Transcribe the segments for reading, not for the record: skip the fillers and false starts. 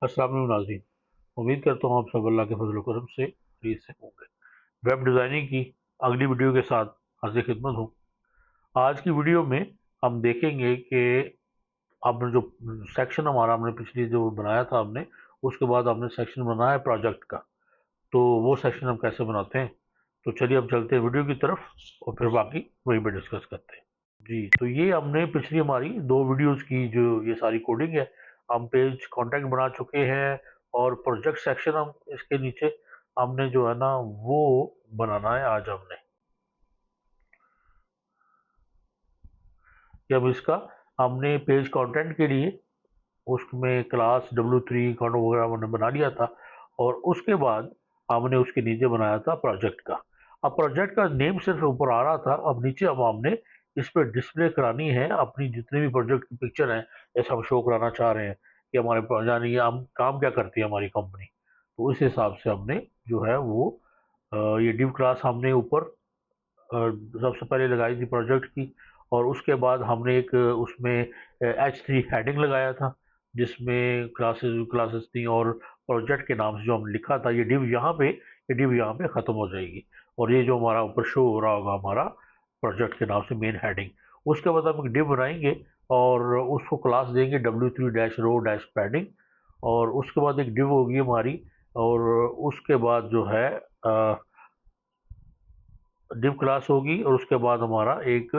अस्सलाम वालेकुम नाज़रीन। उम्मीद करता हूँ आप सब अल्लाह के फजल करम से खैरियत से होंगे। वेब डिज़ाइनिंग की अगली वीडियो के साथ हाज़िर खिदमत हूँ। आज की वीडियो में हम देखेंगे कि आपने जो सेक्शन हमारा हमने पिछली जो बनाया था हमने, उसके बाद हमने सेक्शन बनाया है प्रोजेक्ट का, तो वो सेक्शन हम कैसे बनाते हैं। तो चलिए अब चलते हैं वीडियो की तरफ और फिर बाकी वहीं पे डिस्कस करते हैं। जी, तो ये हमने पिछली हमारी 2 वीडियोज़ की जो ये सारी कोडिंग है, हम पेज कॉन्टेंट बना चुके हैं और प्रोजेक्ट सेक्शन हम इसके नीचे हमने जो है ना वो बनाना है आज हमने। कि अब इसका हमने पेज कंटेंट के लिए उसमें क्लास W3 कॉन्टो वगैरह हमने बना लिया था और उसके बाद हमने उसके नीचे बनाया था प्रोजेक्ट का। अब प्रोजेक्ट का नेम सिर्फ ऊपर आ रहा था, अब नीचे अब हमने इस पे डिस्प्ले करानी है अपनी जितने भी प्रोजेक्ट की पिक्चर हैं, जैसे हम शो कराना चाह रहे हैं कि हमारे यानी हम काम क्या करती है हमारी कंपनी। तो उस हिसाब से हमने जो है वो ये डिव क्लास हमने ऊपर सबसे पहले लगाई थी प्रोजेक्ट की और उसके बाद हमने एक उसमें H3 हेडिंग लगाया था जिसमें क्लासेस क्लासेस थी और प्रोजेक्ट के नाम से जो हमने लिखा था ये डिव यहाँ पे ख़त्म हो जाएगी और ये जो हमारा ऊपर शो हो रहा होगा हमारा प्रोजेक्ट के नाम से मेन हेडिंग। उसके बाद हम एक डिव बनाएंगे और उसको क्लास देंगे W3-row-padding और उसके बाद एक डिव होगी हमारी और उसके बाद जो है डिव क्लास होगी और उसके बाद हमारा एक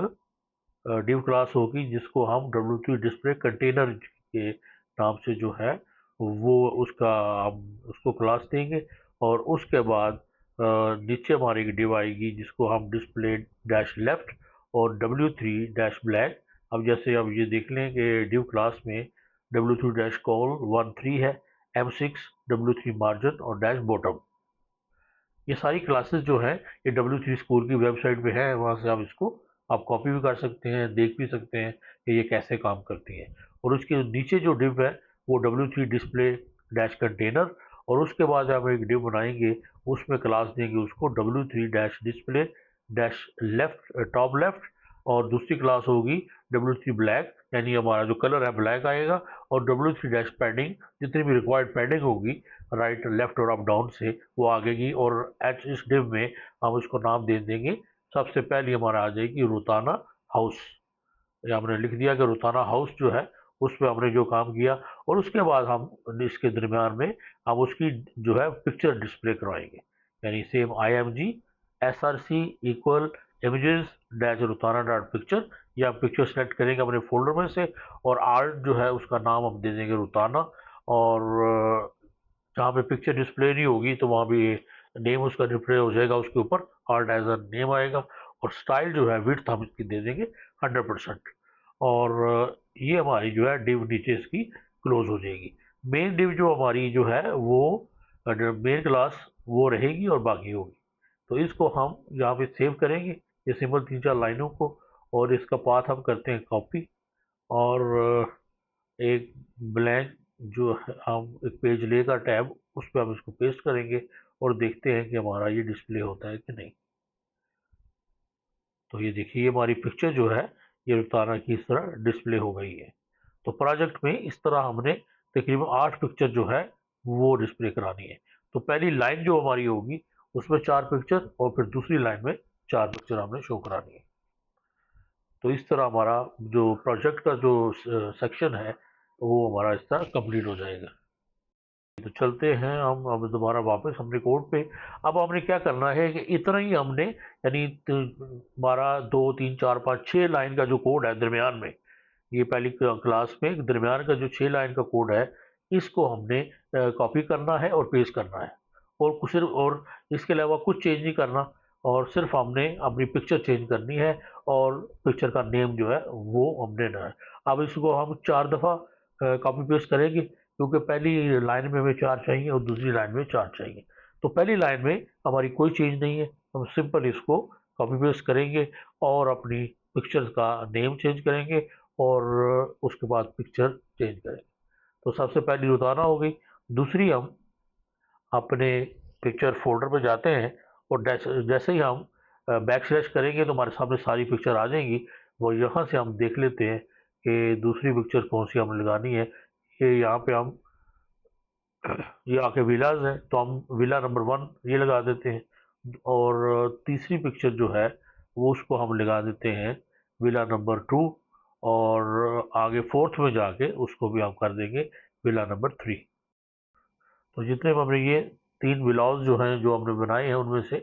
डिव क्लास होगी जिसको हम W3 डिस्प्ले कंटेनर के नाम से जो है वो उसका हम उसको क्लास देंगे और उसके बाद नीचे हमारी एक डिव आएगी जिसको हम डिस्प्ले डैश लेफ्ट और W3 डैश ब्लैक। अब जैसे अब ये देख लें कि डिव क्लास में W3 डैश कॉल 13 है, M6 W3 मार्जिन और डैश बॉटम। ये सारी क्लासेस जो है ये W3 स्कूल की वेबसाइट पे है, वहाँ से आप इसको आप कॉपी भी कर सकते हैं, देख भी सकते हैं कि ये कैसे काम करती हैं। और उसके नीचे जो डिव है वो W3 डिस्प्ले डैश कंटेनर और उसके बाद हम एक डिव बनाएंगे, उसमें क्लास देंगे उसको W3 dash display dash left top left और दूसरी क्लास होगी W3 ब्लैक, यानी हमारा जो कलर है ब्लैक आएगा और W3 डैश पैडिंग जितनी भी रिक्वायर्ड पैडिंग होगी राइट लेफ्ट और अप डाउन से वो आगेगी और एच इस डिव में हम उसको नाम दे देंगे। सबसे पहले हमारा आ जाएगी रुताना हाउस, ये हमने लिख दिया कि रुताना हाउस जो है उस पर हमने जो काम किया और उसके बाद हम इसके दरमियान में हम उसकी जो है पिक्चर डिस्प्ले करवाएंगे, यानी same IMG SRC equal images dash रुताना डॉट पिक्चर, या पिक्चर सेलेक्ट करेंगे अपने फोल्डर में से और आर्ट जो है उसका नाम हम दे देंगे रुताना और जहाँ पे पिक्चर डिस्प्ले नहीं होगी तो वहाँ भी नेम उसका डिस्प्ले हो जाएगा, उसके ऊपर आर्ट एज अ नेम आएगा और स्टाइल जो है विड्थ हम इसकी दे देंगे 100% और ये हमारी जो है डिव नीचे इसकी क्लोज हो जाएगी। मेन डिव जो हमारी जो है वो मेन क्लास वो रहेगी और बाकी होगी। तो इसको हम यहाँ पे सेव करेंगे ये सिंपल 3-4 लाइनों को और इसका पाथ हम करते हैं कॉपी और एक ब्लैंक जो है हम एक पेज लेगा टैब उस पर हम इसको पेस्ट करेंगे और देखते हैं कि हमारा ये डिस्प्ले होता है कि नहीं। तो ये देखिए हमारी पिक्चर जो है ये रुताना की इस तरह डिस्प्ले हो गई है। तो प्रोजेक्ट में इस तरह हमने तकरीबन 8 पिक्चर जो है वो डिस्प्ले करानी है। तो पहली लाइन जो हमारी होगी उसमें 4 पिक्चर और फिर दूसरी लाइन में 4 पिक्चर हमने शो करानी है। तो इस तरह हमारा जो प्रोजेक्ट का जो सेक्शन है वो हमारा इस तरह कंप्लीट हो जाएगा। तो चलते हैं हम अब दोबारा वापस अपने कोड पे। अब हमने क्या करना है कि इतना ही हमने यानी हमारा 2 3 4 5 6 लाइन का जो कोड है दरमियान में, ये पहली क्लास में दरमियान का जो 6 लाइन का कोड है इसको हमने कॉपी करना है और पेस्ट करना है और कुछ सिर्फ और इसके अलावा कुछ चेंज नहीं करना और सिर्फ हमने अपनी पिक्चर चेंज करनी है और पिक्चर का नेम जो है वो हमने ना है। अब इसको हम 4 दफ़ा कॉपी पेस्ट करेंगे क्योंकि पहली लाइन में हमें 4 चाहिए और दूसरी लाइन में 4 चाहिए। तो पहली लाइन में हमारी कोई चेंज नहीं है, हम सिंपल इसको कॉपी पेस्ट करेंगे और अपनी पिक्चर का नेम चेंज करेंगे और उसके बाद पिक्चर चेंज करेंगे। तो सबसे पहली रुताना हो गई। दूसरी हम अपने पिक्चर फोल्डर पे जाते हैं और जैसे ही हम बैक स्लैश करेंगे तो हमारे सामने सारी पिक्चर आ जाएंगी। वो यहाँ से हम देख लेते हैं कि दूसरी पिक्चर कौन सी हमें लगानी है। ये यहाँ पे हम ये आके विलाज है, तो हम विला नंबर 1 ये लगा देते हैं, और तीसरी पिक्चर जो है वो उसको हम लगा देते हैं विला नंबर 2, और आगे फोर्थ में जाके उसको भी हम कर देंगे विला नंबर 3। तो जितने भी हमने ये 3 विलाज जो हैं जो हमने बनाए हैं उनमें से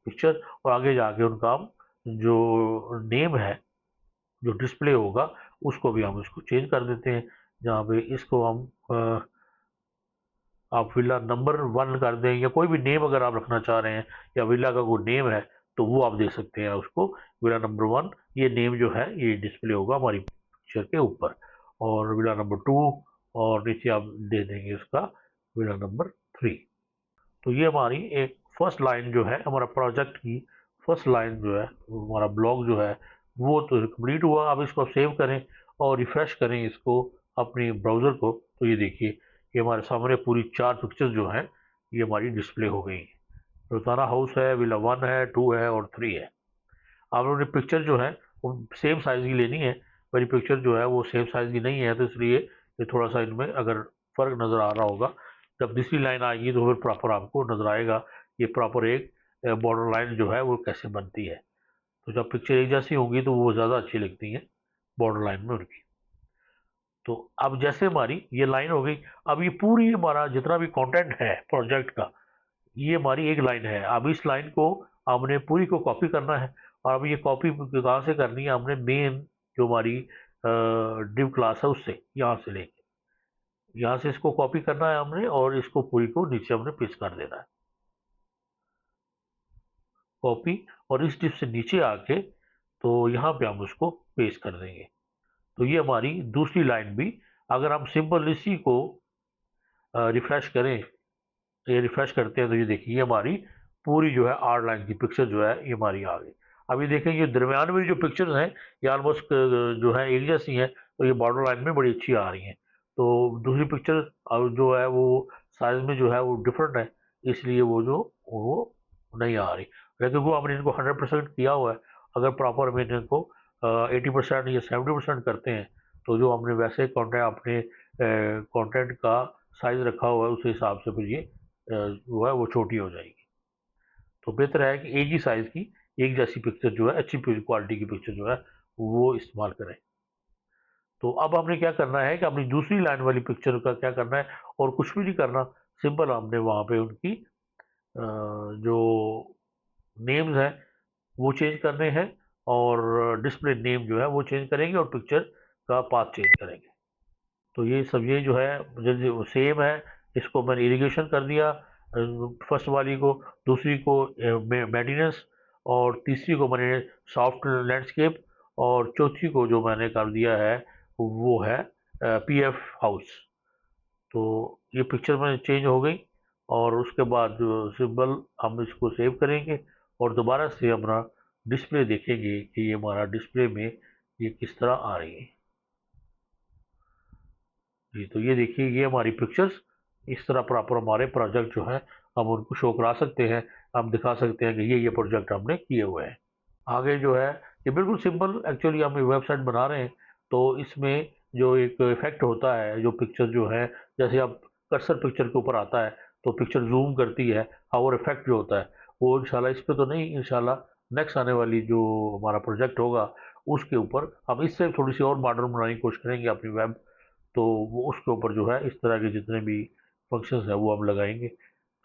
पिक्चर, और आगे जाके उनका हम जो नेम है जो डिस्प्ले होगा उसको भी हम इसको चेंज कर देते हैं, जहाँ पे इसको हम आप विला नंबर 1 कर दें, या कोई भी नेम अगर आप रखना चाह रहे हैं या विला का कोई नेम है तो वो आप दे सकते हैं उसको विला नंबर 1, ये नेम जो है ये डिस्प्ले होगा हमारी पिक्चर के ऊपर, और विला नंबर 2 और नीचे आप दे देंगे उसका विला नंबर 3। तो ये हमारी एक फर्स्ट लाइन जो है हमारा प्रोजेक्ट की फर्स्ट लाइन जो है हमारा ब्लॉग जो है वो तो कंप्लीट हुआ। अब इसको सेव करें और रिफ्रेश करें इसको अपने ब्राउज़र को, तो ये देखिए ये हमारे सामने पूरी 4 पिक्चर्स जो हैं ये हमारी डिस्प्ले हो गई। रोजाना हाउस है, विला 1 है, 2 है और 3 है। आप लोगों ने पिक्चर जो है वो सेम साइज़ की लेनी है, मेरी पिक्चर जो है वो सेम साइज़ की नहीं है, तो इसलिए ये थोड़ा सा इनमें अगर फ़र्क नज़र आ रहा होगा। जब दूसरी लाइन आएगी तो फिर प्रॉपर आपको नज़र आएगा ये प्रॉपर एक बॉर्डर लाइन जो है वो कैसे बनती है। तो जब पिक्चर एक जैसी होंगी तो वो ज़्यादा अच्छी लगती हैं बॉर्डर लाइन में उनकी। तो अब जैसे हमारी ये लाइन हो गई, अब ये पूरी हमारा जितना भी कंटेंट है प्रोजेक्ट का ये हमारी एक लाइन है। अब इस लाइन को हमने पूरी को कॉपी करना है, और अब ये कॉपी कहाँ से करनी है, हमने मेन जो हमारी डिव क्लास है उससे यहाँ से लेके यहाँ से इसको कॉपी करना है हमने, और इसको पूरी को नीचे हमने पेस्ट कर देना है कॉपी, और इस डिव से नीचे आके तो यहाँ पे हम उसको पेस्ट कर देंगे। तो ये हमारी दूसरी लाइन भी, अगर हम सिंपल इसी को रिफ्रेश करें, ये रिफ्रेश करते हैं तो ये देखिए ये हमारी पूरी जो है 8 लाइन की पिक्चर जो है ये हमारी आ गई। अब ये देखें ये दरमियान में जो पिक्चर्स हैं ये ऑलमोस्ट जो है एक जैसी हैं, तो ये बॉर्डर लाइन में बड़ी अच्छी आ रही हैं। तो दूसरी पिक्चर जो है वो साइज में जो है वो डिफरेंट है, इसलिए वो नहीं आ रही, लेकिन वो हमने इनको 100% किया हुआ है। अगर प्रॉपर में इनको 80% या 70% करते हैं तो जो हमने वैसे कॉन्टेंट अपने कंटेंट का साइज रखा हुआ है उस हिसाब से फिर ये जो है वो छोटी हो जाएगी। तो बेहतर है कि एक ही साइज़ की एक जैसी पिक्चर जो है अच्छी क्वालिटी की पिक्चर जो है वो इस्तेमाल करें। तो अब हमने क्या करना है कि अपनी दूसरी लाइन वाली पिक्चर का क्या करना है, और कुछ भी नहीं करना, सिंपल हमने वहाँ पे उनकी जो नेम्स हैं वो चेंज करने हैं, और डिस्प्ले नेम जो है वो चेंज करेंगे, और पिक्चर का पाथ चेंज करेंगे। तो ये सब ये जो है जो सेम है, इसको मैंने इरिगेशन कर दिया फर्स्ट वाली को, दूसरी को मेंटेनेंस, और तीसरी को मैंने सॉफ्ट लैंडस्केप, और चौथी को जो मैंने कर दिया है वो है पीएफ हाउस। तो ये पिक्चर में चेंज हो गई, और उसके बाद जो सिंबल हम इसको सेव करेंगे और दोबारा से अपना डिस्प्ले देखेंगे कि ये हमारा डिस्प्ले में ये किस तरह आ रही है। जी, तो ये देखिए ये हमारी पिक्चर्स इस तरह प्रॉपर हमारे प्रोजेक्ट जो है हम उनको शो करा सकते हैं, हम दिखा सकते हैं कि ये प्रोजेक्ट हमने किए हुए हैं। आगे जो है ये बिल्कुल सिंपल, एक्चुअली हम वेबसाइट बना रहे हैं तो इसमें जो एक इफेक्ट होता है जो पिक्चर जो है, जैसे आप कर्सर पिक्चर के ऊपर आता है तो पिक्चर जूम करती है, और इफेक्ट जो होता है वो इंशाल्लाह इस पे तो नहीं, इंशाल्लाह नेक्स्ट आने वाली जो हमारा प्रोजेक्ट होगा उसके ऊपर हम इससे थोड़ी सी और मॉडर्न बनाने की कोशिश करेंगे अपनी वेब, तो वो उसके ऊपर जो है इस तरह के जितने भी फंक्शंस हैं वो हम लगाएंगे।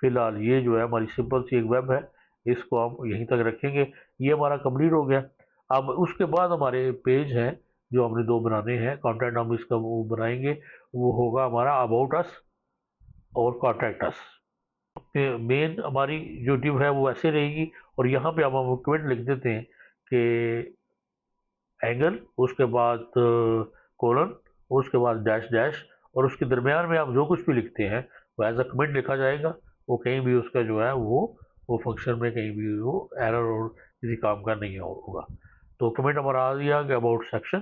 फिलहाल ये जो है हमारी सिंपल सी एक वेब है, इसको हम यहीं तक रखेंगे। ये हमारा कंप्लीट हो गया। अब उसके बाद हमारे पेज हैं जो हमने 2 बनाने हैं, कंटेंट हम इसका वो बनाएंगे, वो होगा हमारा अबाउट अस और कॉन्टैक्ट अस। मेन हमारी जो डिव है वो ऐसे रहेगी, और यहाँ पे हम कमेंट लिख देते हैं कि एंगल, उसके बाद कोलन, उसके बाद डैश डैश, और उसके दरमियान में आप जो कुछ भी लिखते हैं वो एज अ कमेंट लिखा जाएगा। वो कहीं भी उसका जो है वो फंक्शन में कहीं भी वो एरर और किसी काम का नहीं होगा। तो कमेंट हमारा आ गया कि अबाउट सेक्शन,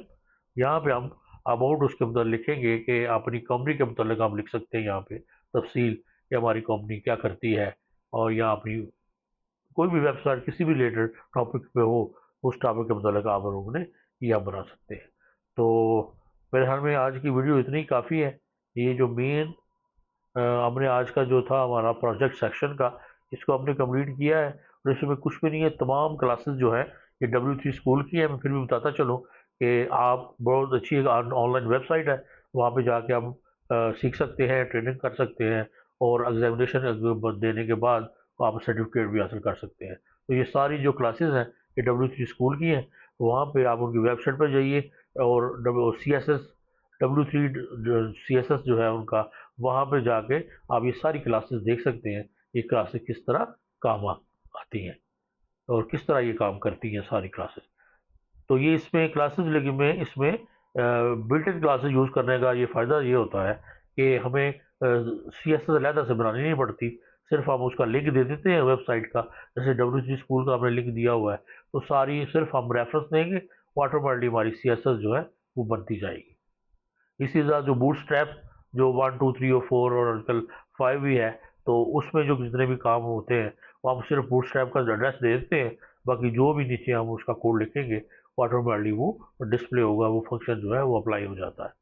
यहाँ पे हम अबाउट उसके मतलब लिखेंगे कि अपनी कंपनी के मतलब हम लिख सकते हैं यहाँ पे तफसील कि हमारी कंपनी क्या करती है, और यहाँ अपनी कोई भी वेबसाइट किसी भी रिलेटेड टॉपिक पे हो उस टॉपिक के मतलब आप लोगों ने ये आप बना सकते हैं। तो मेरे ख्याल में आज की वीडियो इतनी काफ़ी है। ये जो मेन हमने आज का जो था हमारा प्रोजेक्ट सेक्शन का, इसको हमने कंप्लीट किया है और इसमें कुछ भी नहीं है। तमाम क्लासेस जो है ये W3 स्कूल की है। मैं फिर भी बताता चलूँ कि आप बहुत अच्छी एक ऑनलाइन वेबसाइट है, वहाँ पे जाके हम सीख सकते हैं, ट्रेनिंग कर सकते हैं और एग्जामिनेशन देने के बाद आप सर्टिफिकेट भी हासिल कर सकते हैं। तो ये सारी जो क्लासेस हैं ये W3 स्कूल की हैं। वहाँ पे आप उनकी वेबसाइट पर जाइए और CSS जो है उनका, वहाँ पे जाके आप ये सारी क्लासेस देख सकते हैं। ये क्लासेस किस तरह काम आती हैं और किस तरह ये काम करती हैं सारी क्लासेस। तो ये इसमें क्लासेस, लेकिन में इसमें बिल्ट इन क्लासेस यूज़ करने का ये फ़ायदा ये होता है कि हमें CSS अलहदा से बनानी नहीं पड़ती। सिर्फ हम उसका लिंक दे देते हैं वेबसाइट का, जैसे W3 स्कूल का हमने लिंक दिया हुआ है, तो सारी सिर्फ हम रेफरेंस देंगे, ऑटोमेटिकली हमारी CSS जो है वो बनती जाएगी। इसी तरह जो बूटस्ट्रैप जो 1 2 3 और 4 और आजकल 5 भी है, तो उसमें जो जितने भी काम होते हैं वो हम सिर्फ बूटस्ट्रैप का एड्रेस दे देते हैं। बाकी जो भी नीचे हम उसका कोड लिखेंगे ऑटोमेटिकली वो डिस्प्ले होगा, वो फंक्शन जो है वो अप्लाई हो जाता है।